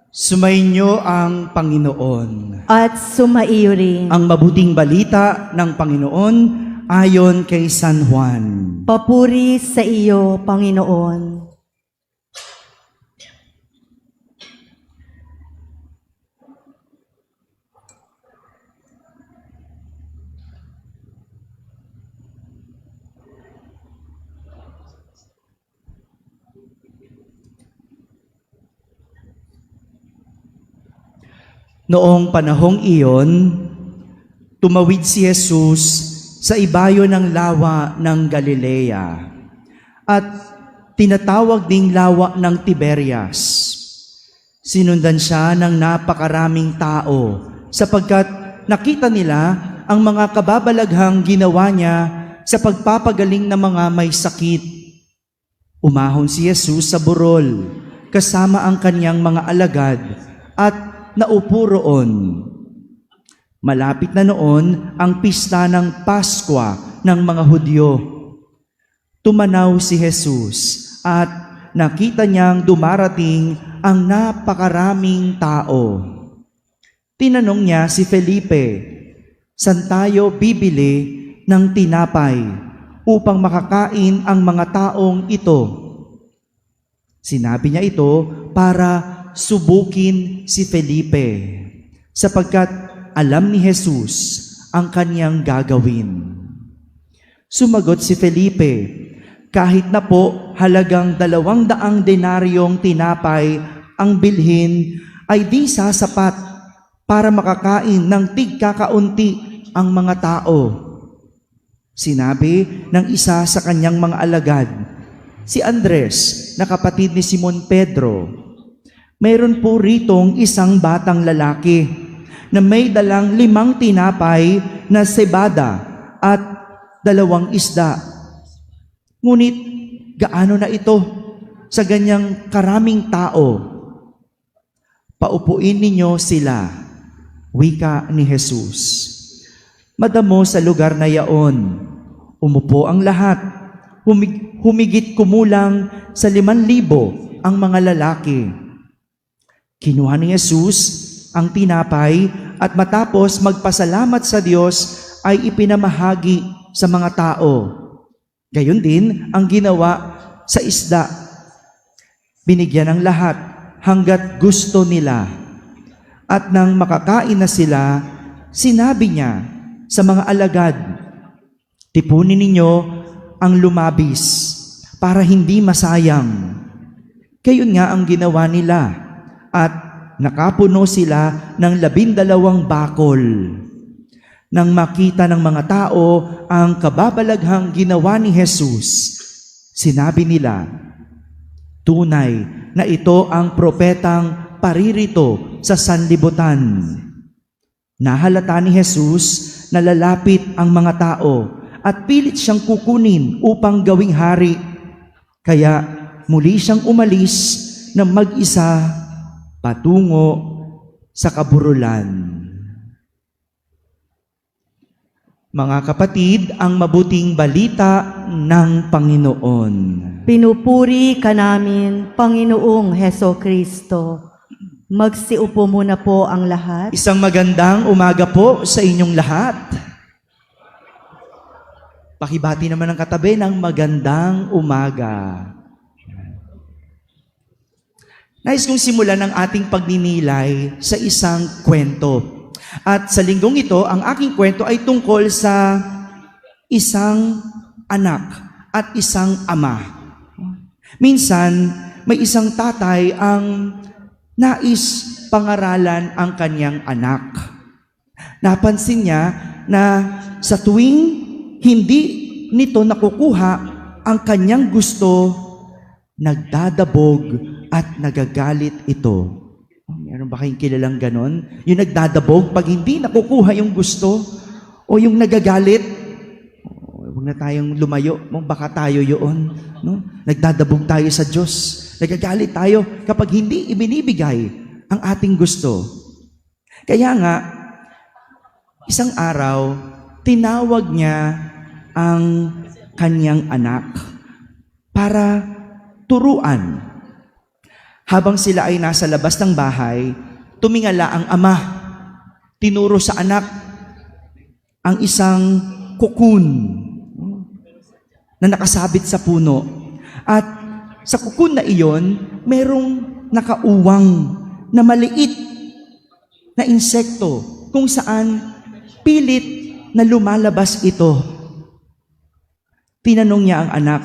Sumainyo ang Panginoon. At sumaiyo rin. Ang mabuting balita ng Panginoon ayon kay San Juan. Papuri sa iyo, Panginoon. Noong panahong iyon, tumawid si Jesus sa ibayo ng lawa ng Galilea at tinatawag ding lawa ng Tiberias. Sinundan siya ng napakaraming tao sapagkat nakita nila ang mga kababalaghang ginawa niya sa pagpapagaling ng mga may sakit. Umahon si Jesus sa burol kasama ang kanyang mga alagad at naupo roon. Malapit na noon ang pista ng Paskwa ng mga Hudyo. Tumanaw si Jesus at nakita niyang dumarating ang napakaraming tao. Tinanong niya si Felipe, "Saan tayo bibili ng tinapay upang makakain ang mga taong ito?" Sinabi niya ito para subukin si Felipe, sapagkat alam ni Jesus ang kanyang gagawin. Sumagot si Felipe, "Kahit na po halagang 200 denaryong tinapay ang bilhin, ay di sasapat para makakain ng tigkakaunti ang mga tao." Sinabi ng isa sa kanyang mga alagad, si Andres, na kapatid ni Simon Pedro, "Mayroon po ritong isang batang lalaki na may dalang 5 tinapay na sebada at 2 isda. Ngunit gaano na ito sa ganyang karaming tao? Paupuin ninyo sila," wika ni Jesus. Madamo sa lugar na yaon, umupo ang lahat. Humigit kumulang sa 5,000 ang mga lalaki. Kinuha ni Jesus ang tinapay at matapos magpasalamat sa Diyos ay ipinamahagi sa mga tao. Gayon din ang ginawa sa isda. Binigyan ng lahat hanggat gusto nila. At nang makakain na sila, sinabi niya sa mga alagad, "Tipunin ninyo ang lumabis para hindi masayang." Gayon nga ang ginawa nila. At nakapuno sila ng 12 bakol. Nang makita ng mga tao ang kababalaghang ginawa ni Jesus, sinabi nila, "Tunay na ito ang propetang paririto sa sanlibutan." Nahalata ni Jesus na lalapit ang mga tao at pilit siyang kukunin upang gawing hari. Kaya muli siyang umalis na mag-isa patungo sa kaburulan. Mga kapatid, ang mabuting balita ng Panginoon. Pinupuri ka namin, Panginoong Hesukristo. Magsiupo muna po ang lahat. Isang magandang umaga po sa inyong lahat. Pakibati naman ang katabi ng magandang umaga. Nais kong simulan ang ating pagninilay sa isang kwento. At sa linggong ito, ang aking kwento ay tungkol sa isang anak at isang ama. Minsan, may isang tatay ang nais pangaralan ang kanyang anak. Napansin niya na sa tuwing hindi nito nakukuha ang kanyang gusto, nagdadabog at nagagalit ito. Meron ba kayong kilalang ganon? Yung nagdadabog pag hindi nakukuha yung gusto o yung nagagalit. Huwag na tayong lumayo, baka tayo yun. No? Nagdadabog tayo sa Diyos. Nagagalit tayo kapag hindi ibinibigay ang ating gusto. Kaya nga, isang araw, tinawag niya ang kanyang anak para turuan. Habang sila ay nasa labas ng bahay, tumingala ang ama. Tinuro sa anak ang isang kukun na nakasabit sa puno. At sa kukun na iyon, merong nakauwang na maliit na insekto kung saan pilit na lumalabas ito. Tinanong niya ang anak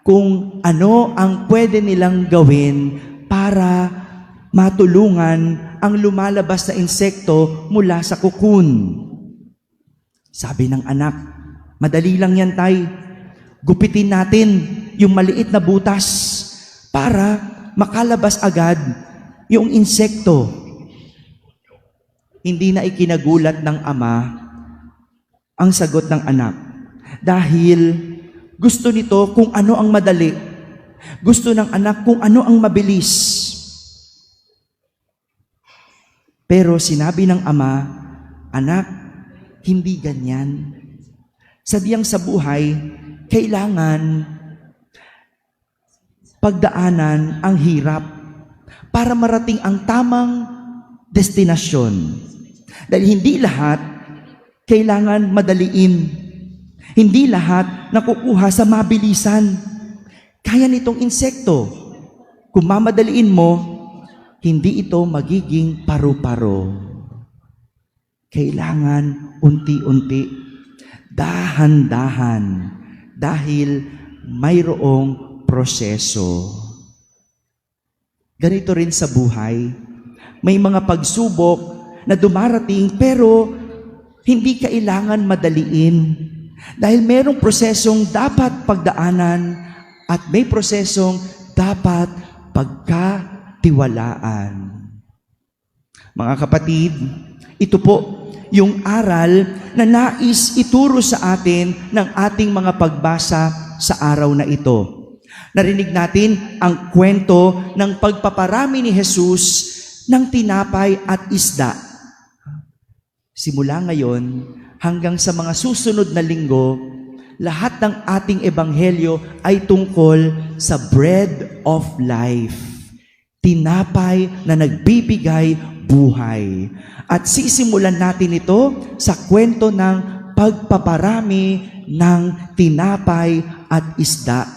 kung ano ang pwede nilang gawin para matulungan ang lumalabas na insekto mula sa kukun. Sabi ng anak, madali lang yan, tay. Gupitin natin yung maliit na butas para makalabas agad yung insekto. Hindi na ikinagulat ng ama ang sagot ng anak. Dahil gusto nito kung ano ang madali. Gusto ng anak kung ano ang mabilis. Pero sinabi ng ama, anak, hindi ganyan. Sadyang sa buhay, kailangan pagdaanan ang hirap para marating ang tamang destinasyon. Dahil hindi lahat kailangan madaliin. Hindi lahat nakukuha sa mabilisan. Kaya nitong insekto, kung mamadaliin mo, hindi ito magiging paru-paro. Kailangan unti-unti, dahan-dahan, dahil mayroong proseso. Ganito rin sa buhay. May mga pagsubok na dumarating pero hindi kailangan madaliin. Dahil mayroong prosesong dapat pagdaanan at may prosesong dapat pagkatiwalaan. Mga kapatid, ito po yung aral na nais ituro sa atin ng ating mga pagbasa sa araw na ito. Narinig natin ang kwento ng pagpaparami ni Jesus ng tinapay at isda. Simula ngayon hanggang sa mga susunod na linggo, lahat ng ating ebanghelyo ay tungkol sa bread of life. Tinapay na nagbibigay buhay. At sisimulan natin ito sa kwento ng pagpaparami ng tinapay at isda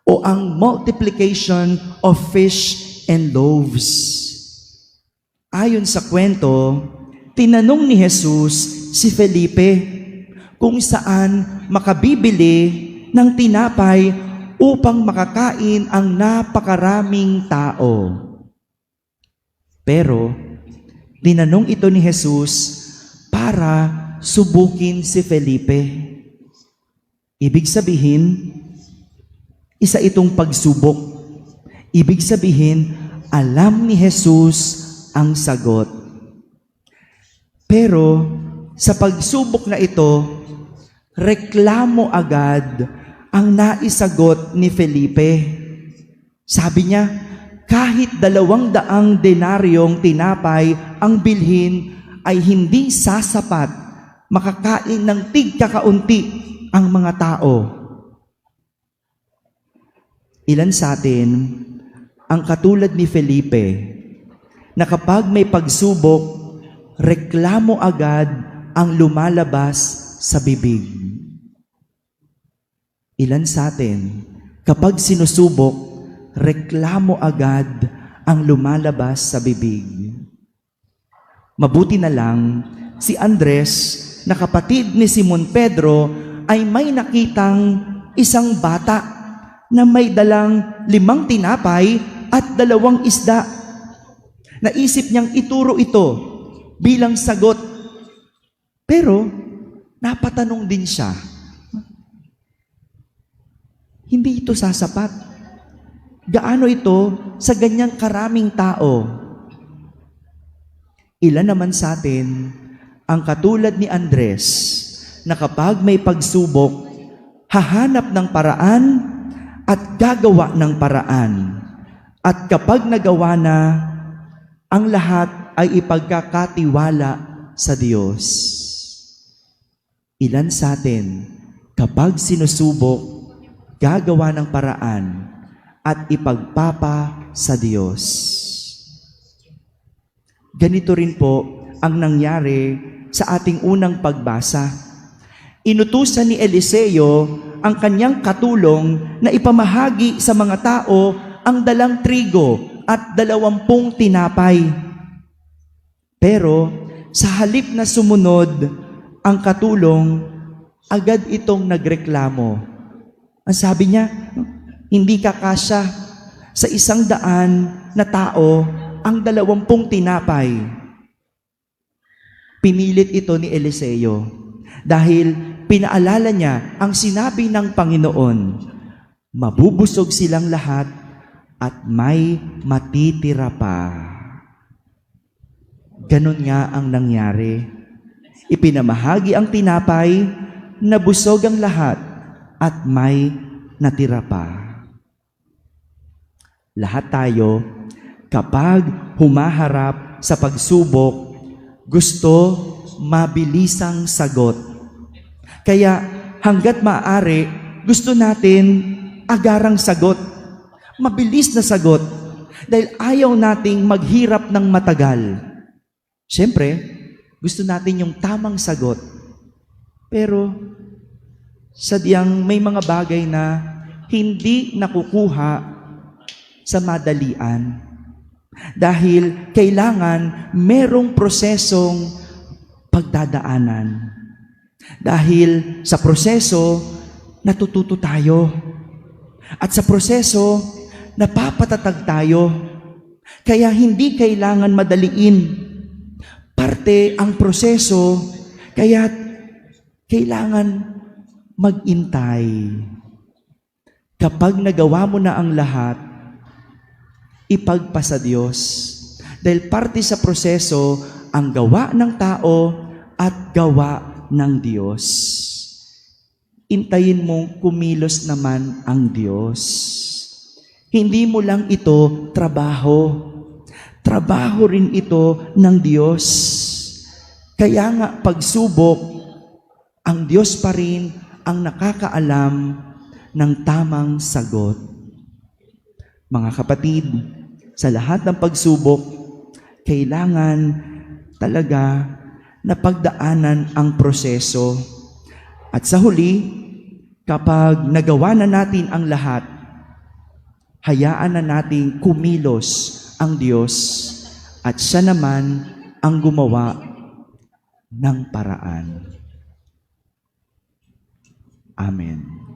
o ang multiplication of fish and loaves. Ayon sa kwento, tinanong ni Jesus si Felipe kung saan makabibili ng tinapay upang makakain ang napakaraming tao. Pero, tinanong ito ni Jesus para subukin si Felipe. Ibig sabihin, isa itong pagsubok. Ibig sabihin, alam ni Jesus ang sagot. Pero, sa pagsubok na ito, reklamo agad ang naisagot ni Felipe. Sabi niya, kahit 200 denaryong tinapay ang bilhin ay hindi sasapat, makakain ng tigkakaunti ang mga tao. Ilan sa atin ang katulad ni Felipe na kapag may pagsubok, reklamo agad ang lumalabas sa bibig. Ilan sa atin, kapag sinusubok, reklamo agad ang lumalabas sa bibig. Mabuti na lang, si Andres, na kapatid ni Simon Pedro, ay may nakitang isang bata na may dalang 5 tinapay at 2 isda. Naisip niyang ituro ito bilang sagot. Pero, napatanong din siya, hindi ito sasapat. Gaano ito sa ganyang karaming tao? Ilan naman sa atin ang katulad ni Andres na kapag may pagsubok, hahanap ng paraan at gagawa ng paraan. At kapag nagawa na, ang lahat ay ipagkakatiwala sa Diyos. Ilan sa atin, kapag sinusubok, gagawa ng paraan at ipagpapatiwala sa Diyos. Ganito rin po ang nangyari sa ating unang pagbasa. Inutusan ni Eliseo ang kanyang katulong na ipamahagi sa mga tao ang dalang trigo at 20 tinapay. Pero sa halip na sumunod ang katulong, agad itong nagreklamo. Ang sabi niya, hindi kakasya sa 100 na tao ang 20 tinapay. Pinilit ito ni Eliseo dahil pinaalala niya ang sinabi ng Panginoon, mabubusog silang lahat at may matitira pa. Ganon nga ang nangyari. Ipinamahagi ang tinapay, nabusog ang lahat, at may natira pa. Lahat tayo, kapag humaharap sa pagsubok, gusto mabilisang sagot. Kaya hanggat maaari, gusto natin agarang sagot. Mabilis na sagot. Dahil ayaw nating maghirap ng matagal. Siyempre, gusto natin yung tamang sagot. Pero, sadyang may mga bagay na hindi nakukuha sa madalian. Dahil kailangan merong prosesong pagdadaanan. Dahil sa proseso, natututo tayo. At sa proseso, napapatatag tayo. Kaya hindi kailangan madaliin. Parte ang proseso, kaya kailangan mag-intay. Kapag nagawa mo na ang lahat, ipagpasa Diyos. Dahil parte sa proseso ang gawa ng tao at gawa ng Diyos. Intayin mong kumilos naman ang Diyos. Hindi mo lang ito trabaho. Trabaho rin ito ng Diyos. Kaya nga pagsubok, ang Diyos pa rin ang nakakaalam ng tamang sagot. Mga kapatid, sa lahat ng pagsubok, kailangan talaga na pagdaanan ang proseso. At sa huli, kapag nagawa na natin ang lahat, hayaan na nating kumilos ang Diyos at siya naman ang gumawa ng paraan. Amen.